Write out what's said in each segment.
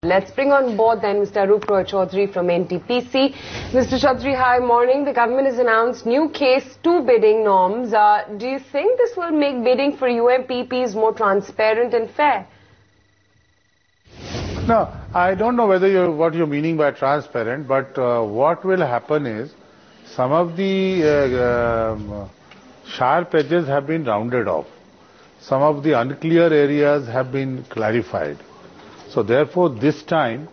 Let's bring on board then Mr. Arup Roy Chaudhary from NTPC. Mr. Chaudhary, hi, morning. The government has announced new Case 2 bidding norms. Do you think this will make bidding for UMPPs more transparent and fair? No, I don't know whether what you're meaning by transparent, but what will happen is some of the sharp edges have been rounded off. Some of the unclear areas have been clarified. So therefore, this time,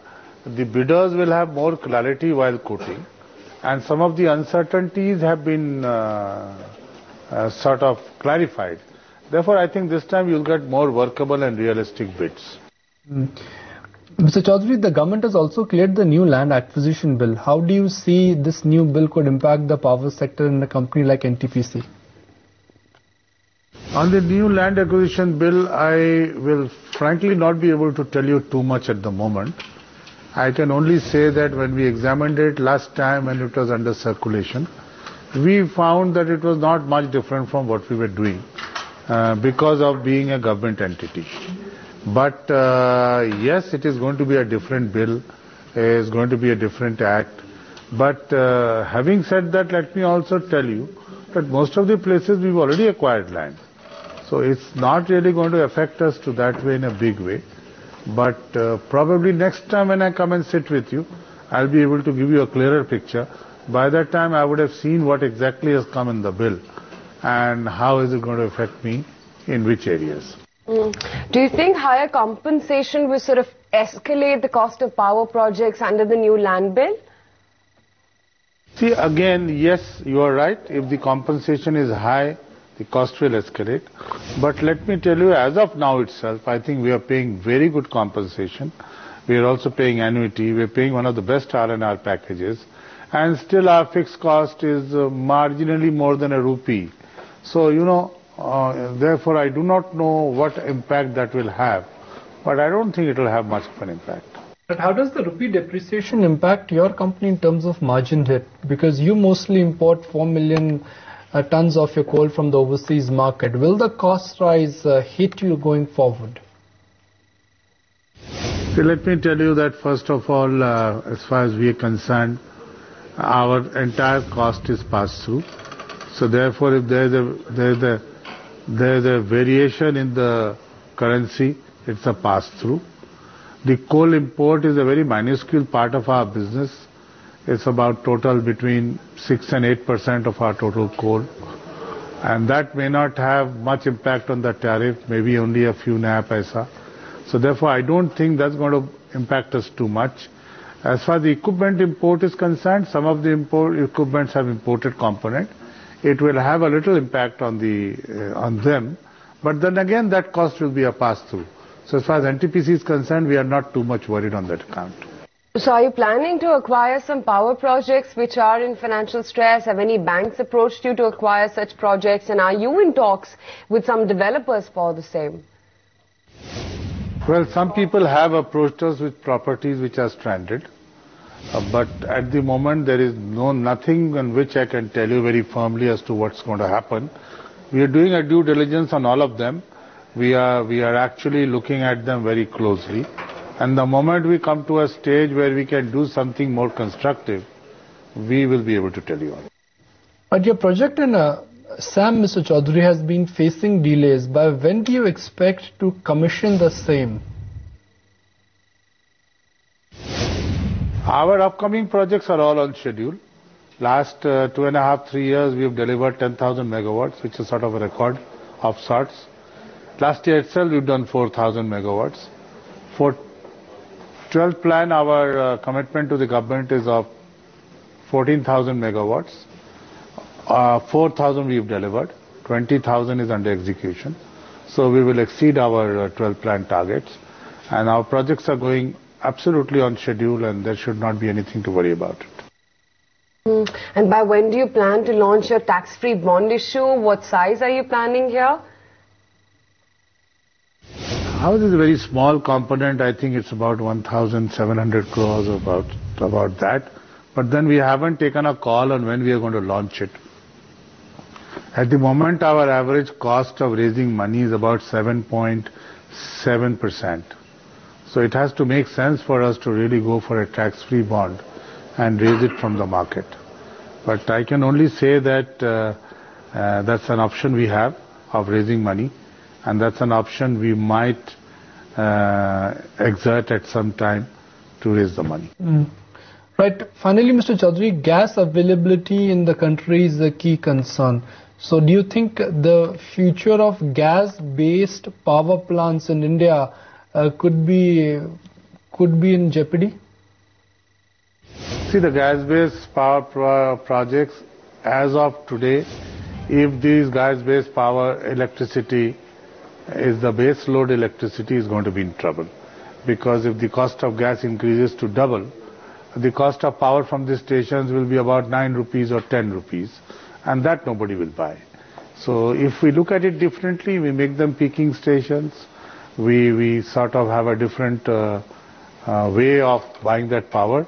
the bidders will have more clarity while quoting, and some of the uncertainties have been sort of clarified. Therefore, I think this time you'll get more workable and realistic bids. Mr. Chaudhary, the government has also cleared the new land acquisition bill. How do you see this new bill could impact the power sector in a company like NTPC? On the new land acquisition bill, I will frankly not be able to tell you too much at the moment. I can only say that when we examined it last time when it was under circulation, we found that it was not much different from what we were doing because of being a government entity. But yes, it is going to be a different bill, it is going to be a different act. But having said that, let me also tell you that most of the places we've already acquired land. So it's not really going to affect us to that way in a big way. But probably next time when I come and sit with you, I'll be able to give you a clearer picture. By that time, I would have seen what exactly has come in the bill and how is it going to affect me in which areas. Do you think higher compensation will sort of escalate the cost of power projects under the new land bill? See, again, yes, you are right. If the compensation is high, the cost will escalate. But let me tell you, as of now itself, I think we are paying very good compensation. We are also paying annuity. We are paying one of the best R&R packages. And still our fixed cost is marginally more than a rupee. So, therefore I do not know what impact that will have. But I don't think it will have much of an impact. But how does the rupee depreciation impact your company in terms of margin hit? Because you mostly import 4 million tons of your coal from the overseas market. Will the cost rise hit you going forward? So let me tell you that first of all, as far as we are concerned, our entire cost is passed through. So therefore, if there is a variation in the currency, it's a pass through. The coal import is a very minuscule part of our business. It's about total between 6 and 8% of our total coal. And that may not have much impact on the tariff, maybe only a few naya paisa. So therefore, I don't think that's going to impact us too much. As far as the equipment import is concerned, some of the equipments have imported component. It will have a little impact on them. But then again, that cost will be a pass-through. So as far as NTPC is concerned, we are not too much worried on that account. So are you planning to acquire some power projects which are in financial stress? Have any banks approached you to acquire such projects? And are you in talks with some developers for the same? Well, some people have approached us with properties which are stranded. But at the moment, there is nothing on which I can tell you very firmly as to what's going to happen. We are doing a due diligence on all of them. We are actually looking at them very closely. And the moment we come to a stage where we can do something more constructive, we will be able to tell you. But your project in Assam, Mr. Chaudhary, has been facing delays. By when do you expect to commission the same? Our upcoming projects are all on schedule. Last 2.5, 3 years, we have delivered 10,000 megawatts, which is sort of a record of sorts. Last year itself, we've done 4,000 megawatts. For 12th plan, our commitment to the government is of 14,000 megawatts. 4,000 we've delivered. 20,000 is under execution. So we will exceed our 12th plan targets. And our projects are going absolutely on schedule, and there should not be anything to worry about it. And by when do you plan to launch your tax-free bond issue? What size are you planning here? Ours is a very small component. I think it's about 1,700 crores, about that. But then we haven't taken a call on when we are going to launch it. At the moment, our average cost of raising money is about 7.7%. So it has to make sense for us to really go for a tax-free bond and raise it from the market. But I can only say that that's an option we have of raising money, and that's an option we might exert at some time to raise the money. Right. Finally, Mr. Chaudhary, gas availability in the country is a key concern. So do you think the future of gas-based power plants in India could be in jeopardy? See, the gas-based power projects, as of today, if these gas-based power electricity is the base load electricity, is going to be in trouble. Because if the cost of gas increases to double, the cost of power from these stations will be about 9 rupees or 10 rupees, and that nobody will buy. So if we look at it differently, we make them peaking stations, we sort of have a different way of buying that power.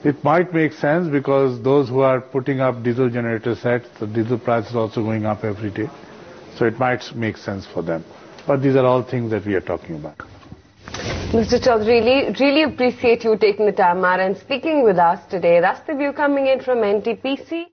It might make sense because those who are putting up diesel generator sets, the diesel price is also going up every day. So it might make sense for them. But these are all things that we are talking about. Mr. Chaudhary, really appreciate you taking the time out and speaking with us today. That's the view coming in from NTPC.